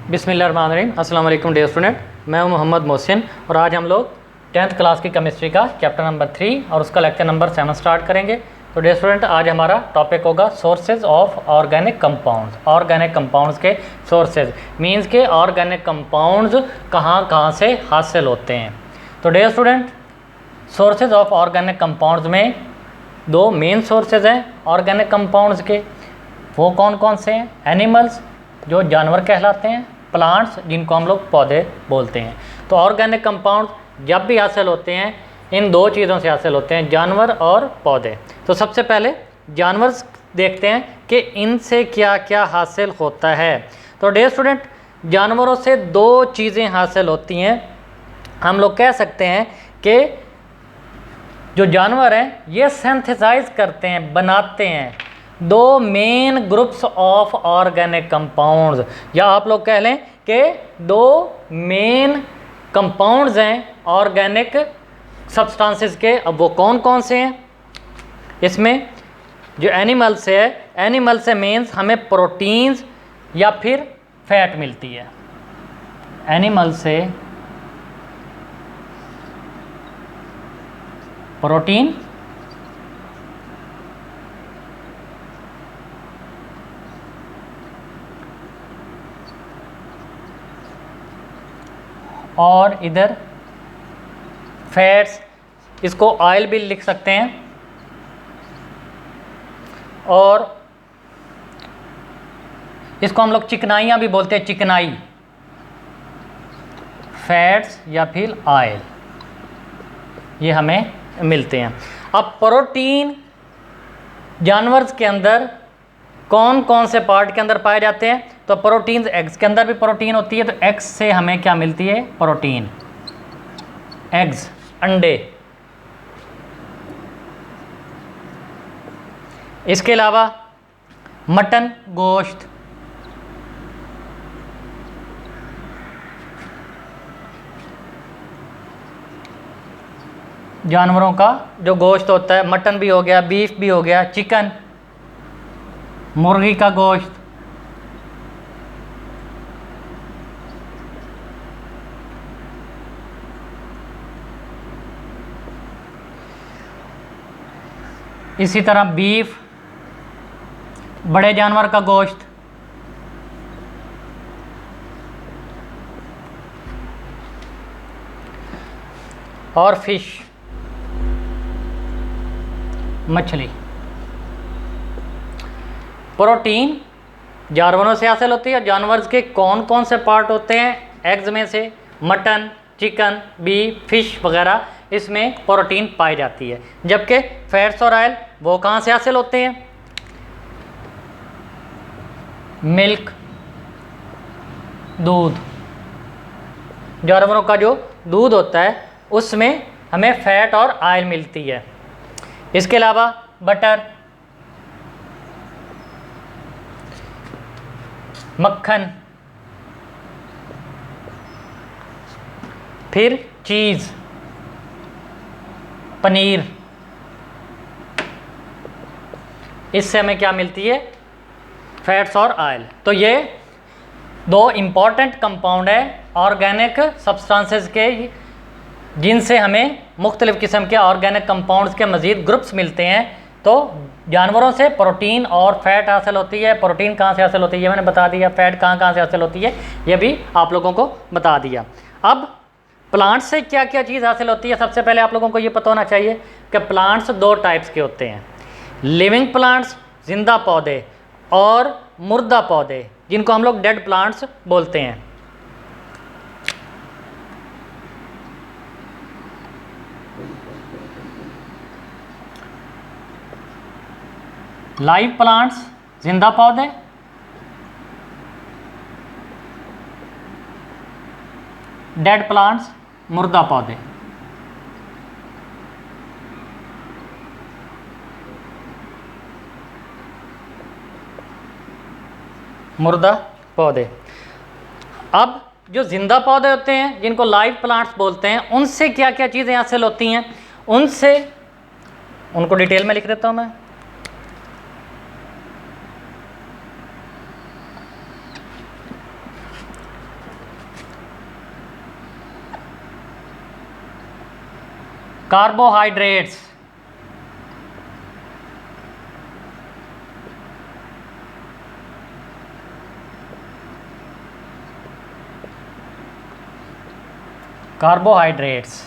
बिस्मिल्लाहिर्रहमानिर्रहीम। अस्सलाम वालेकुम डियर स्टूडेंट, मैं हूं मोहम्मद मोहसिन और आज हम लोग 10th क्लास की केमिस्ट्री का चैप्टर नंबर 3 और उसका लेक्चर नंबर 7 स्टार्ट करेंगे। तो डियर स्टूडेंट, आज हमारा टॉपिक होगा sources of organic compounds. Organic compounds के सोर्सेज मींस के ऑर्गेनिक कंपाउंड्स कहाँ कहाँ से हासिल होते हैं। तो dear student, sources of organic compounds में दो मेन सोर्सेज हैं ऑर्गेनिक कंपाउंड्स के। वो कौन कौन से हैं? एनिमल्स जो जानवर कहलाते हैं, प्लांट्स जिनको हम लोग पौधे बोलते हैं। तो ऑर्गेनिक कंपाउंड जब भी हासिल होते हैं इन दो चीज़ों से हासिल होते हैं, जानवर और पौधे। तो सबसे पहले जानवर देखते हैं कि इनसे क्या क्या हासिल होता है। तो डियर स्टूडेंट, जानवरों से दो चीज़ें हासिल होती हैं। हम लोग कह सकते हैं कि जो जानवर हैं ये सिंथेसाइज करते हैं, बनाते हैं दो main groups of organic compounds, या आप लोग कह लें कि दो मेन कंपाउंड्स हैं ऑर्गेनिक सब्सटेंसेस के। अब वो कौन कौन से हैं? इसमें जो एनिमल से है, एनिमल से मीन्स हमें प्रोटीन्स या फिर फैट मिलती है। एनिमल से प्रोटीन और इधर फैट्स, इसको ऑयल भी लिख सकते हैं, और इसको हम लोग चिकनाइयाँ भी बोलते हैं, चिकनाई, फैट्स या फिर ऑयल, ये हमें मिलते हैं। अब प्रोटीन जानवर के अंदर कौन कौन से पार्ट के अंदर पाए जाते हैं? तो प्रोटीन्स, एग्स के अंदर भी प्रोटीन होती है। तो एग्स से हमें क्या मिलती है? प्रोटीन, एग्स, अंडे। इसके अलावा मटन, गोश्त, जानवरों का जो गोश्त होता है, मटन भी हो गया, बीफ भी हो गया, चिकन, मुर्गी का गोश्त, इसी तरह बीफ, बड़े जानवर का गोश्त, और फिश, मछली। प्रोटीन जानवरों से हासिल होती है। जानवर के कौन कौन से पार्ट होते हैं? एग्स में से मटन, चिकन, बीफ, फिश वगैरह, इसमें प्रोटीन पाई जाती है। जबकि फैट्स और ऑयल वो कहाँ से हासिल होते हैं? मिल्क, दूध, जानवरों का जो दूध होता है उसमें हमें फैट और ऑयल मिलती है। इसके अलावा बटर, मक्खन, फिर चीज़, पनीर, इससे हमें क्या मिलती है? फैट्स और ऑयल। तो ये दो इम्पॉर्टेंट कंपाउंड है ऑर्गेनिक सब्सटेंसेस के, जिनसे हमें मुख्तलिफ़ किस्म के ऑर्गेनिक कंपाउंड्स के मज़ीद ग्रुप्स मिलते हैं। तो जानवरों से प्रोटीन और फैट हासिल होती है। प्रोटीन कहाँ से हासिल होती है ये मैंने बता दिया, फैट कहाँ से हासिल होती है ये भी आप लोगों को बता दिया। अब प्लांट्स से क्या क्या चीज़ हासिल होती है? सबसे पहले आप लोगों को ये पता होना चाहिए कि प्लांट्स दो टाइप्स के होते हैं, लिविंग प्लांट्स, जिंदा पौधे, और मुर्दा पौधे जिनको हम लोग डेड प्लांट्स बोलते हैं। लाइव प्लांट्स जिंदा पौधे, डेड प्लांट्स मुर्दा पौधे। मुर्दा पौधे। अब जो जिंदा पौधे होते हैं जिनको लाइव प्लांट्स बोलते हैं, उनसे क्या क्या चीज़ें हासिल होती हैं? उनसे, उनको डिटेल में लिख देता हूँ मैं। कार्बोहाइड्रेट्स, कार्बोहाइड्रेट्स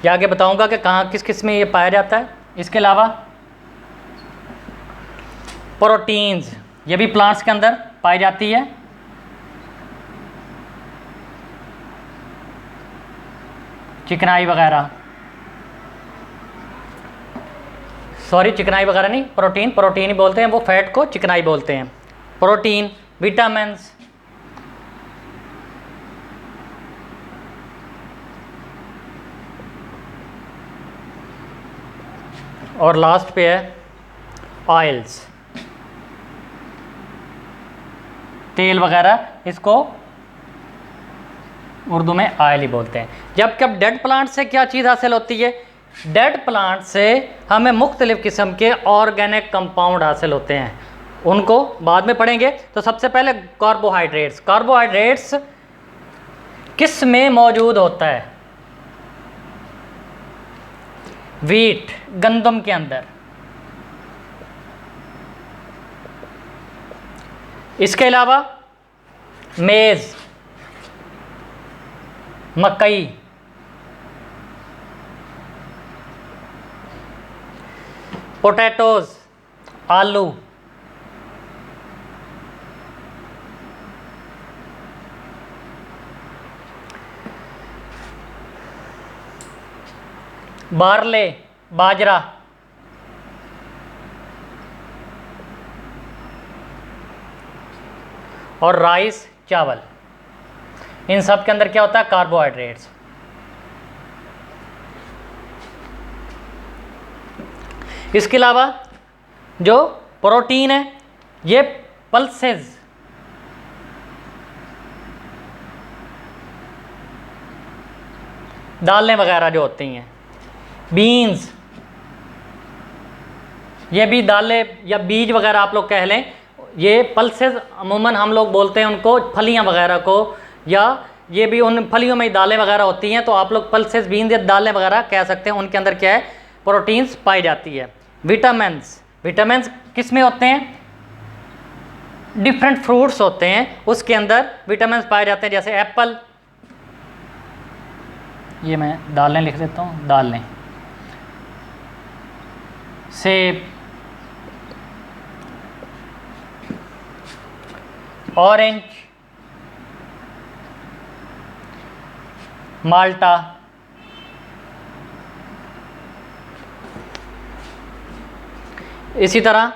ये आगे बताऊंगा कि कहाँ किस किस में ये पाया जाता है। इसके अलावा प्रोटीन्स, ये भी प्लांट्स के अंदर पाई जाती है। चिकनाई वगैरह, सॉरी चिकनाई वगैरह नहीं, प्रोटीन, प्रोटीन ही बोलते हैं, वो फैट को चिकनाई बोलते हैं। प्रोटीन, विटामिन्स, और लास्ट पे है ऑयल्स, तेल वगैरह, इसको उर्दू में ऑयल ही बोलते हैं। जब कब डेड प्लांट से क्या चीज़ हासिल होती है? डेड प्लांट से हमें मुख्तलिफ़ किस्म के ऑर्गेनिक कंपाउंड हासिल होते हैं, उनको बाद में पढ़ेंगे। तो सबसे पहले कार्बोहाइड्रेट्स। कार्बोहाइड्रेट्स किस में मौजूद होता है? वीट, गंदम के अंदर। इसके अलावा मेज़, मकई, पोटैटोज, आलू, बार्ले, बाजरा, और राइस, चावल। इन सब के अंदर क्या होता है? कार्बोहाइड्रेट्स। इसके अलावा जो प्रोटीन है, ये पल्सेस, दालें वगैरह जो होती हैं, बीन्स, ये भी दालें या बीज वगैरह आप लोग कह लें, ये पल्सेस अमूमन हम लोग बोलते हैं उनको, फलियां वगैरह को, या ये भी उन फलियों में ही दालें वगैरह होती हैं, तो आप लोग पल्सेस, बीन्स या दालें वगैरह कह सकते हैं। उनके अंदर क्या है? प्रोटीन्स पाई जाती है। विटामिन्स, विटामिन्स किस में होते हैं? डिफरेंट फ्रूट्स होते हैं, उसके अंदर विटामिन्स पाए जाते हैं, जैसे एप्पल, ये मैं दालें लिख देता हूँ, दालें, सेब, ऑरेंज, माल्टा, इसी तरह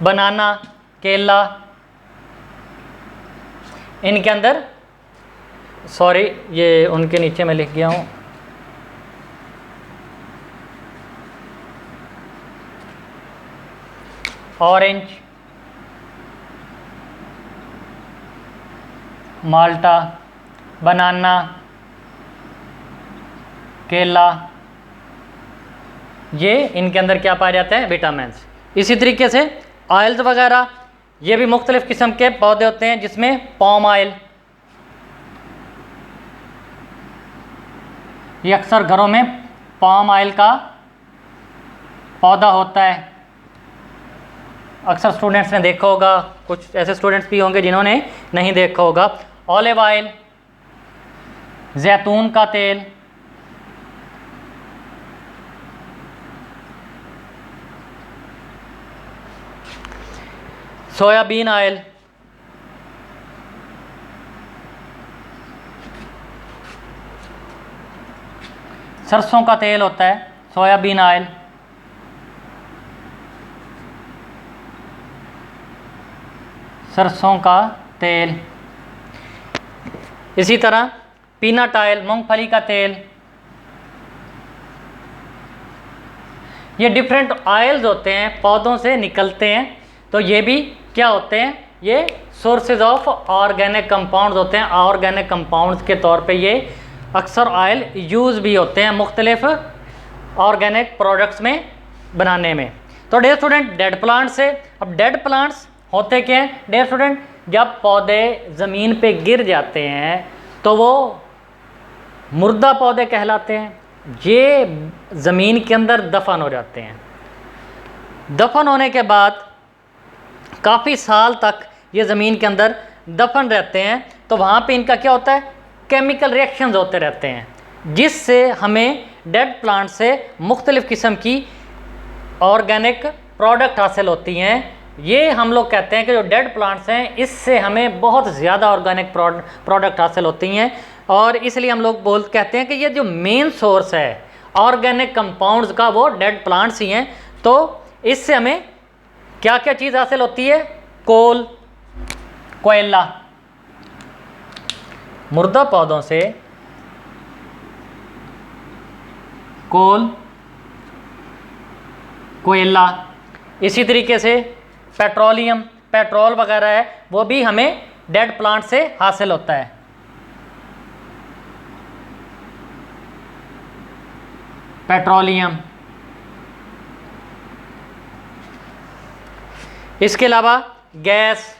बनाना, केला, इनके अंदर, सॉरी ये उनके नीचे मैं लिख गया हूँ, ऑरेंज, माल्टा, बनाना, केला, ये इनके अंदर क्या पाए जाते हैं? विटामिन्स। इसी तरीके से ऑयल्स वगैरह, ये भी मुख्तलिफ़ किस्म के पौधे होते हैं, जिसमें पाम ऑयल, ये अक्सर घरों में पाम ऑयल का पौधा होता है। अक्सर स्टूडेंट्स ने देखा होगा, कुछ ऐसे स्टूडेंट्स भी होंगे जिन्होंने नहीं देखा होगा। ऑलिव ऑयल, जैतून का तेल, सोयाबीन ऑयल, सरसों का तेल होता है, सोयाबीन ऑयल, सरसों का तेल। इसी तरह पीनट ऑयल, मूंगफली का तेल, ये डिफरेंट ऑयल्स होते हैं, पौधों से निकलते हैं। तो ये भी क्या होते हैं? ये सोर्सेज ऑफ ऑर्गेनिक कंपाउंड्स होते हैं। ऑर्गेनिक कंपाउंड्स के तौर पे ये अक्सर ऑयल यूज़ भी होते हैं मुख्तलिफ ऑर्गेनिक प्रोडक्ट्स में बनाने में। तो डियर स्टूडेंट, डेड प्लांट से, अब डेड प्लांट्स होते क्या हैं डियर स्टूडेंट? जब पौधे ज़मीन पे गिर जाते हैं तो वो मुर्दा पौधे कहलाते हैं। ये ज़मीन के अंदर दफन हो जाते हैं। दफन होने के बाद काफ़ी साल तक ये ज़मीन के अंदर दफन रहते हैं, तो वहाँ पे इनका क्या होता है, केमिकल रिएक्शंस होते रहते हैं, जिससे हमें डेड प्लांट से मुख्तलिफ़ किस्म की ऑर्गेनिक प्रोडक्ट हासिल होती हैं। ये हम लोग कहते हैं कि जो डेड प्लांट्स हैं इससे हमें बहुत ज़्यादा ऑर्गेनिक प्रोडक्ट हासिल होती हैं, और इसलिए हम लोग कहते हैं कि ये जो मेन सोर्स है ऑर्गेनिक कंपाउंड्स का वो डेड प्लांट्स ही हैं। तो इससे हमें क्या क्या चीज़ हासिल होती है, कोल, कोयला, मुर्दा पौधों से कोल, कोयला, इसी तरीके से पेट्रोलियम, पेट्रोल वगैरह है वो भी हमें डेड प्लांट से हासिल होता है। पेट्रोलियम, इसके अलावा गैस,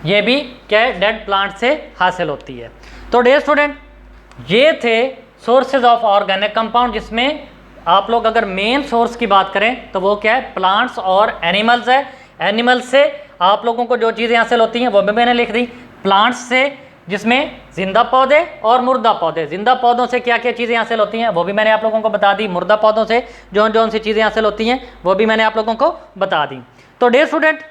ये भी क्या है, डेड प्लांट से हासिल होती है। तो डियर स्टूडेंट, ये थे सोर्सेज ऑफ ऑर्गेनिक कंपाउंड, जिसमें आप लोग अगर मेन सोर्स की बात करें तो वो क्या है, प्लांट्स और एनिमल्स है। एनिमल्स से आप लोगों को जो चीज़ें हासिल होती हैं वो भी मैंने लिख दी। प्लांट्स से जिसमें जिंदा पौधे और मुर्दा पौधे, जिंदा पौधों से क्या क्या चीज़ें हासिल होती हैं वो भी मैंने आप लोगों को बता दी। मुर्दा पौधों से जौन सी चीज़ें हासिल होती हैं वो भी मैंने आप लोगों को बता दी। तो डियर स्टूडेंट,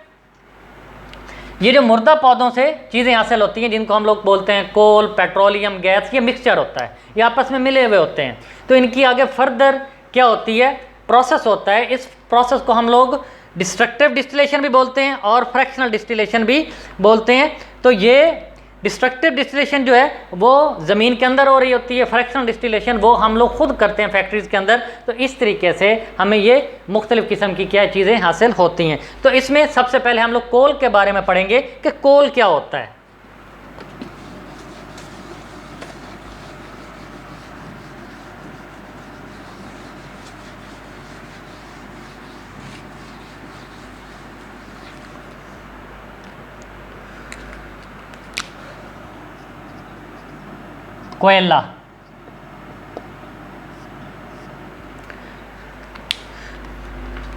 ये जो मुर्दा पौधों से चीज़ें हासिल होती हैं जिनको हम लोग बोलते हैं कोल, पेट्रोलियम, गैस, ये मिक्सचर होता है, ये आपस में मिले हुए होते हैं। तो इनकी आगे फर्दर क्या होती है, प्रोसेस होता है। इस प्रोसेस को हम लोग डिस्ट्रक्टिव डिस्टिलेशन भी बोलते हैं और फ्रैक्शनल डिस्टिलेशन भी बोलते हैं। तो ये डिस्ट्रक्टिव डिस्टिलेशन जो है वो ज़मीन के अंदर हो रही होती है, फ्रैक्शनल डिस्टिलेशन वो हम लोग खुद करते हैं फैक्ट्रीज़ के अंदर। तो इस तरीके से हमें ये मुख्तलिफ़ किस्म की क्या चीज़ें हासिल होती हैं। तो इसमें सबसे पहले हम लोग कोल के बारे में पढ़ेंगे कि कोल क्या होता है। कोयला,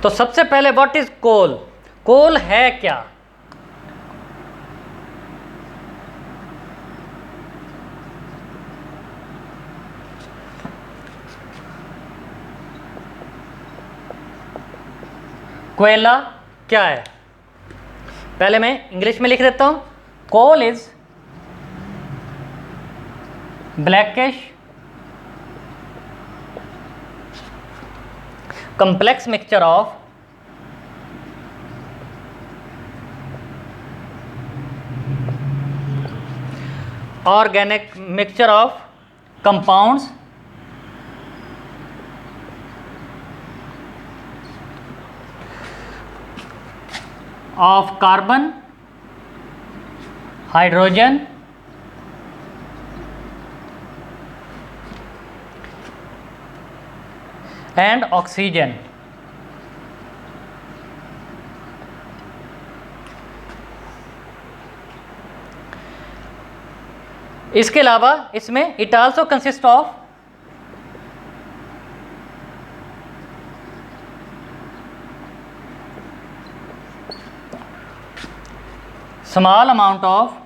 तो सबसे पहले व्हाट इज कोल, कोल है क्या। कोयला क्या है, पहले मैं इंग्लिश में लिख देता हूं। Coal is blackish complex mixture of organic mixture of compounds of carbon, hydrogen and oxygen। इसके अलावा इसमें it also consist of small amount of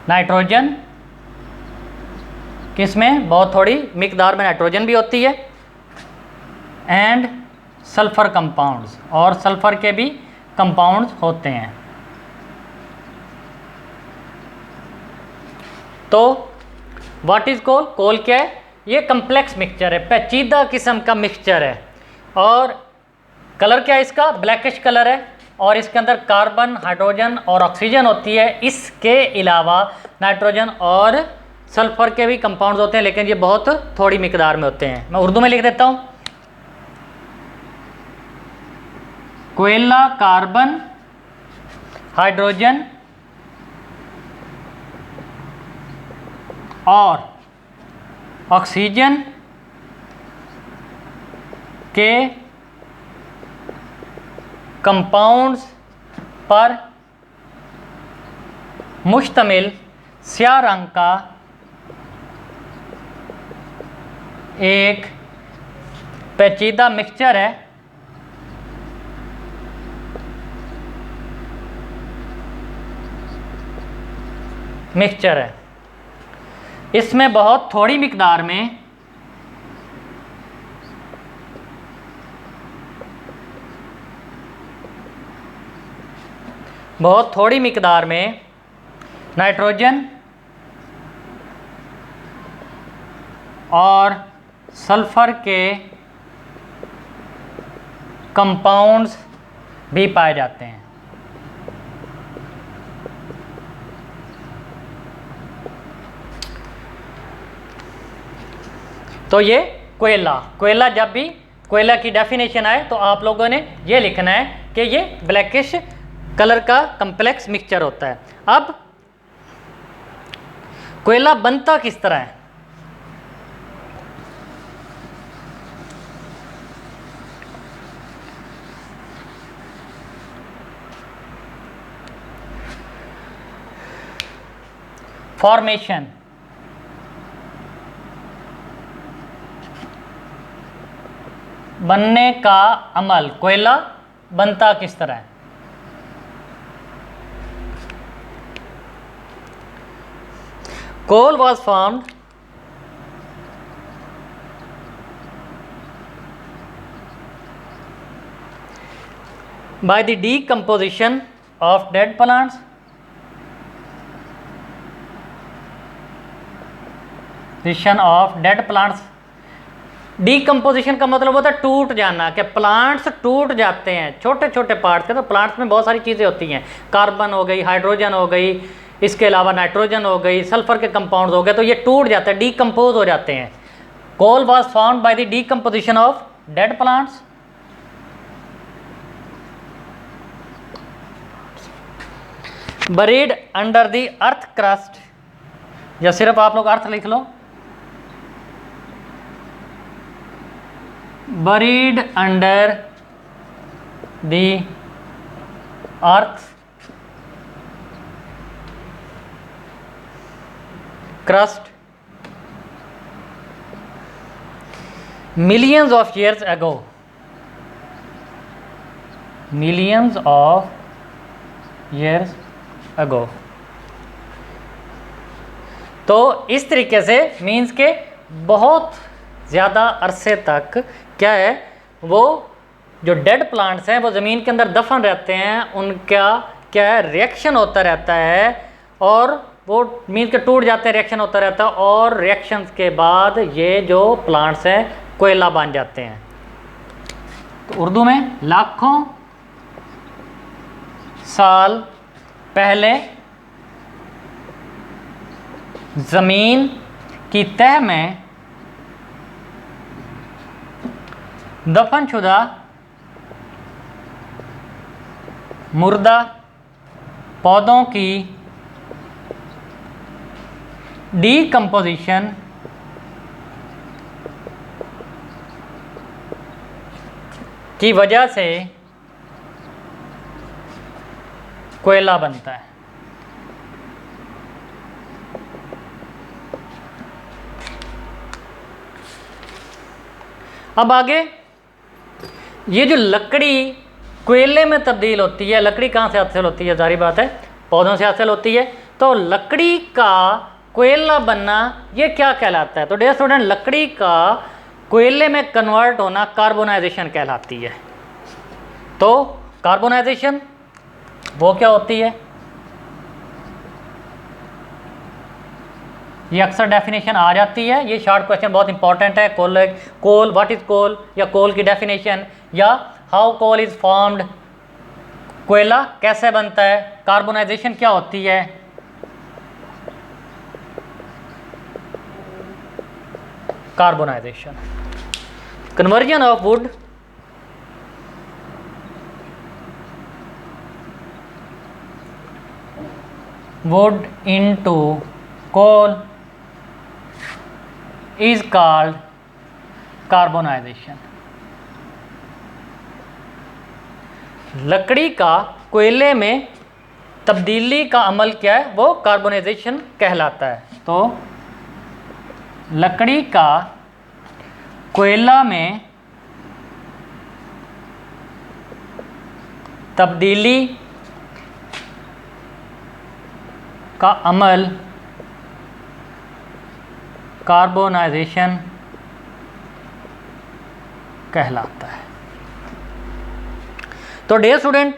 nitrogen, किसमें बहुत थोड़ी मिकदार में नाइट्रोजन भी होती है, एंड सल्फर कंपाउंड्स, और सल्फर के भी कंपाउंड्स होते हैं। तो व्हाट इज कोल, कोल क्या है, ये कम्प्लेक्स मिक्सचर है, पेचीदा किस्म का मिक्सचर है। और कलर क्या है इसका, ब्लैकिश कलर है, और इसके अंदर कार्बन, हाइड्रोजन और ऑक्सीजन होती है। इसके अलावा नाइट्रोजन और सल्फर के भी कंपाउंड्स होते हैं, लेकिन ये बहुत थोड़ी मिकदार में होते हैं। मैं उर्दू में लिख देता हूं। कोयला कार्बन, हाइड्रोजन और ऑक्सीजन के कंपाउंड्स पर मुश्तमिल स्याह रंग का एक पेचीदा मिक्सचर है, इसमें बहुत थोड़ी मिकदार में नाइट्रोजन और सल्फर के कंपाउंड्स भी पाए जाते हैं। तो ये कोयला जब भी कोयला की डेफिनेशन आए तो आप लोगों ने ये लिखना है कि ये ब्लैकिश कलर का कम्प्लेक्स मिक्सचर होता है। अब कोयला बनता किस तरह है? फॉर्मेशन, बनने का अमल, कोयला बनता किस तरह है? Coal was formed by the decomposition of dead plants, decomposition का मतलब होता है टूट जाना, कि प्लांट्स टूट जाते हैं छोटे छोटे पार्ट्स के। तो प्लांट्स में बहुत सारी चीज़ें होती हैं, कार्बन हो गई, हाइड्रोजन हो गई, इसके अलावा नाइट्रोजन हो गई, सल्फर के कंपाउंड्स हो गए, तो ये टूट जाते हैं, डीकम्पोज हो जाते हैं। Coal was found by the decomposition of dead plants. Buried under the earth crust, या सिर्फ आप लोग अर्थ लिख लो, buried under the earth crust millions of years ago, तो इस तरीके से मीन्स के बहुत ज़्यादा अरसे तक क्या है, वो जो डेड प्लांट्स हैं वो ज़मीन के अंदर दफन रहते हैं, उनका क्या है रिएक्शन होता रहता है, और वो मीन्स के टूट जाते हैं, रिएक्शन होता रहता है, और रिएक्शंस के बाद ये जो प्लांट्स हैं कोयला बन जाते हैं। तो उर्दू में लाखों साल पहले ज़मीन की तह में दफनशुदा मुर्दा पौधों की डीकम्पोजिशन की वजह से कोयला बनता है। अब आगे, ये जो लकड़ी कोयले में तब्दील होती है, लकड़ी कहाँ से हासिल होती है? जारी बात है पौधों से हासिल होती है। तो लकड़ी का कोयला बनना ये क्या कहलाता है? तो डियर स्टूडेंट, लकड़ी का कोयले में कन्वर्ट होना कार्बोनाइजेशन कहलाती है। तो कार्बोनाइजेशन वो क्या होती है? ये अक्सर डेफिनेशन आ जाती है, ये शॉर्ट क्वेश्चन बहुत इंपॉर्टेंट है। कोल व्हाट इज कोल, या कोल की डेफिनेशन, या हाउ कोल इज फॉर्म्ड, कोयला कैसे बनता है, कार्बोनाइजेशन क्या होती है। Carbonization, conversion of wood into coal is called carbonization। लकड़ी का कोयले में तब्दीली का अमल क्या है, वो कार्बोनाइजेशन कहलाता है। तो लकड़ी का कोयला में तब्दीली का अमल कार्बोनाइजेशन कहलाता है। तो डियर स्टूडेंट,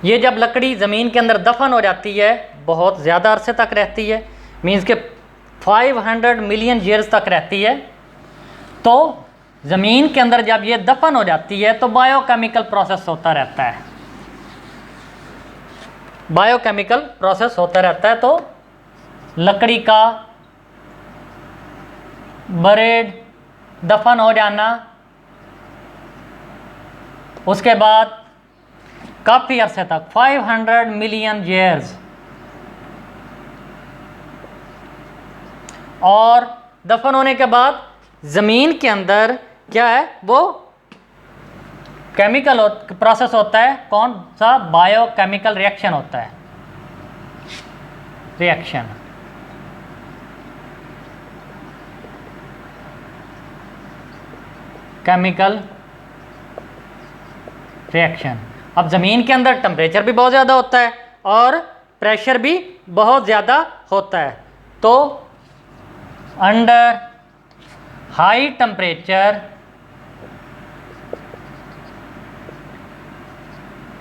ये जब लकड़ी ज़मीन के अंदर दफन हो जाती है, बहुत ज़्यादा अरसे तक रहती है, मीन्स के 500 मिलियन ईयर्स तक रहती है, तो ज़मीन के अंदर जब ये दफन हो जाती है तो बायोकेमिकल प्रोसेस होता रहता है, बायोकेमिकल प्रोसेस होता रहता है। तो लकड़ी का बरेड दफन हो जाना, उसके बाद काफ़ी अरसे तक 500 मिलियन ईयर्स, और दफन होने के बाद ज़मीन के अंदर क्या है, वो केमिकल प्रोसेस होता है। कौन सा? बायोकेमिकल रिएक्शन होता है, रिएक्शन। Chemical reaction. अब ज़मीन के अंदर टेम्परेचर भी बहुत ज़्यादा होता है और प्रेशर भी बहुत ज़्यादा होता है, तो under high temperature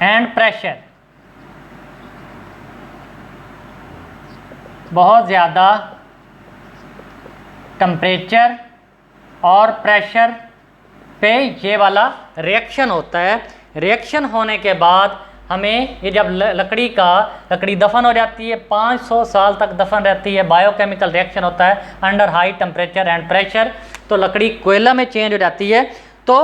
and pressure, बहुत ज़्यादा टेम्परेचर और प्रेशर पे ये वाला रिएक्शन होता है। रिएक्शन होने के बाद हमें ये जब लकड़ी दफन हो जाती है, 500 साल तक दफन रहती है, बायोकेमिकल रिएक्शन होता है under high temperature and pressure, तो लकड़ी कोयला में चेंज हो जाती है। तो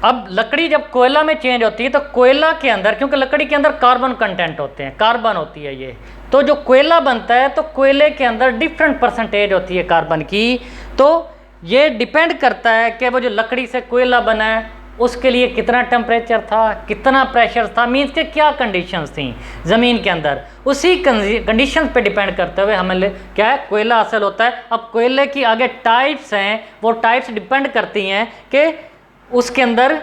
अब लकड़ी जब कोयला में चेंज होती है तो कोयला के अंदर, क्योंकि लकड़ी के अंदर कार्बन कंटेंट होते हैं, कार्बन होती है ये, तो जो कोयला बनता है तो कोयले के अंदर डिफरेंट परसेंटेज होती है कार्बन की। तो ये डिपेंड करता है कि वो जो लकड़ी से कोयला बना है उसके लिए कितना टेम्परेचर था, कितना प्रेशर था, मीन्स के क्या कंडीशंस थी ज़मीन के अंदर, उसी कंडीशंस पे डिपेंड करते हुए हमें क्या है, कोयला हासिल होता है। अब कोयले की आगे टाइप्स हैं, वो टाइप्स डिपेंड करती हैं कि उसके अंदर,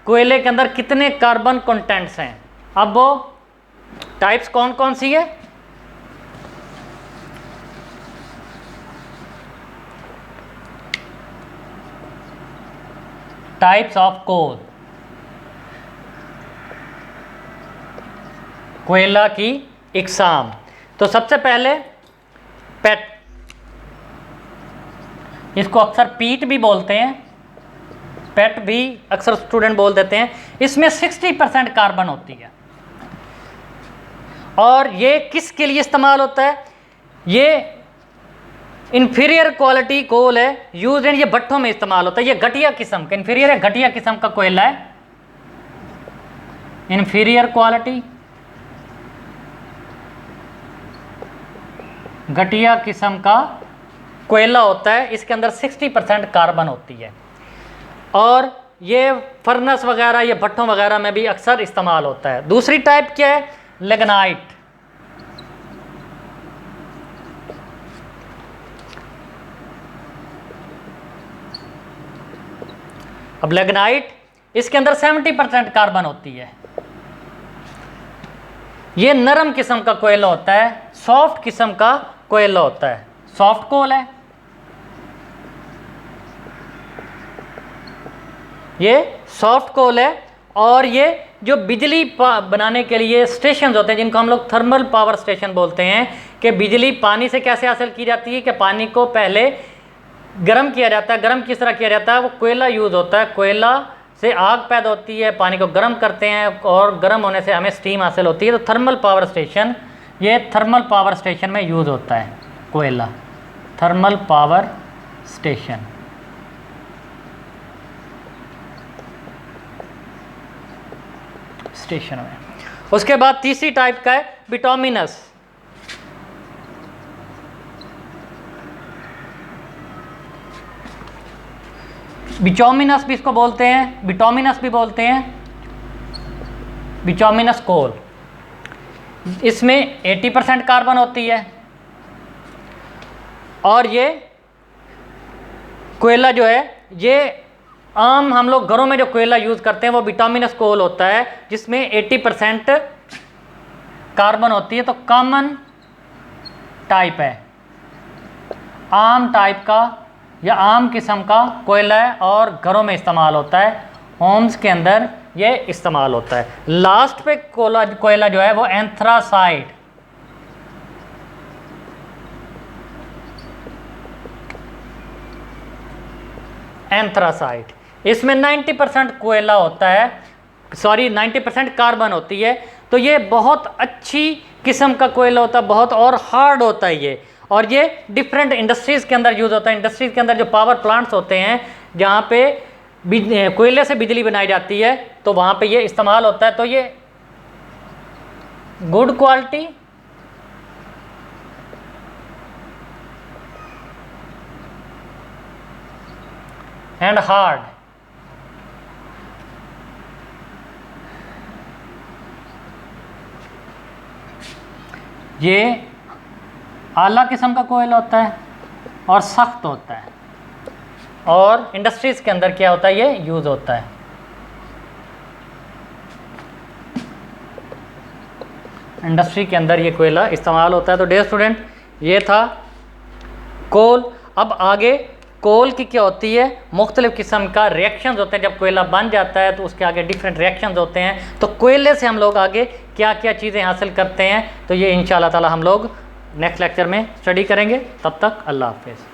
कोयले के अंदर कितने कार्बन कंटेंट्स हैं। अब वो टाइप्स कौन कौन सी है? टाइप्स ऑफ कोल, कोयला की इकसाम। तो सबसे पहले पेट, इसको अक्सर पीट भी बोलते हैं, पेट भी अक्सर स्टूडेंट बोल देते हैं। इसमें 60% कार्बन होती है और ये किसके लिए इस्तेमाल होता है? ये इन्फीरियर क्वालिटी कोल है, यूज इन, ये भट्ठों में इस्तेमाल होता है। ये घटिया किस्म का, इन्फीरियर है, घटिया किस्म का कोयला है, इन्फीरियर क्वालिटी, घटिया किस्म का कोयला होता है। इसके अंदर 60% कार्बन होती है और ये फर्नेस वगैरह, ये भट्ठों वगैरह में भी अक्सर इस्तेमाल होता है। दूसरी टाइप क्या है? लिग्नाइट। अब लिग्नाइट, इसके अंदर 70% कार्बन होती है। ये नरम किस्म का कोयला होता है, सॉफ्ट किस्म का कोयला होता है, सॉफ्ट कोल है ये, सॉफ्ट कोल है। और ये जो बिजली बनाने के लिए स्टेशन होते हैं, जिनको हम लोग थर्मल पावर स्टेशन बोलते हैं, कि बिजली पानी से कैसे हासिल की जाती है, कि पानी को पहले गर्म किया जाता है। गर्म किस तरह किया जाता है? वो कोयला यूज़ होता है, कोयला से आग पैदा होती है, पानी को गर्म करते हैं और गर्म होने से हमें स्टीम हासिल होती है। तो थर्मल पावर स्टेशन, ये थर्मल पावर स्टेशन में यूज़ होता है कोयला, थर्मल पावर स्टेशन। स्टेशन में। उसके बाद तीसरी टाइप का है बिटोमिनस। बिटोमिनस भी इसको बोलते हैं, बिटोमिनस भी बोलते हैं। बिटुमिनस कोल, इसमें 80% कार्बन होती है। और ये कोयला जो है, ये आम हम लोग घरों में जो कोयला यूज़ करते हैं वो बिटुमिनस कोल होता है, जिसमें 80% कार्बन होती है। तो कॉमन टाइप है, आम टाइप का या आम किस्म का कोयला है और घरों में इस्तेमाल होता है, होम्स के अंदर ये इस्तेमाल होता है। लास्ट पे कोयला जो है वो एंथ्रासाइट, इसमें 90% कोयला होता है, 90% कार्बन होती है। तो ये बहुत अच्छी किस्म का कोयला होता है, बहुत और हार्ड होता है ये। और ये डिफरेंट इंडस्ट्रीज़ के अंदर यूज़ होता है। इंडस्ट्रीज़ के अंदर जो पावर प्लांट्स होते हैं जहाँ पे कोयले से बिजली बनाई जाती है, तो वहाँ पे ये इस्तेमाल होता है। तो ये गुड क्वालिटी एंड हार्ड, ये आला किस्म का कोयला होता है और सख्त होता है, और इंडस्ट्रीज़ के अंदर क्या होता है, ये यूज़ होता है। इंडस्ट्री के अंदर ये कोयला इस्तेमाल होता है। तो डियर स्टूडेंट, ये था कोल। अब आगे कोल की क्या होती है, मुख्तलिफ़ किस्म का रिएक्शंस होते हैं। जब कोयला बन जाता है तो उसके आगे डिफरेंट रिएक्शंस होते हैं। तो कोयले से हम लोग आगे क्या क्या चीज़ें हासिल करते हैं, तो ये इंशाअल्लाह ताला हम लोग नेक्स्ट लेक्चर में स्टडी करेंगे। तब तक अल्लाह हाफ़िज़।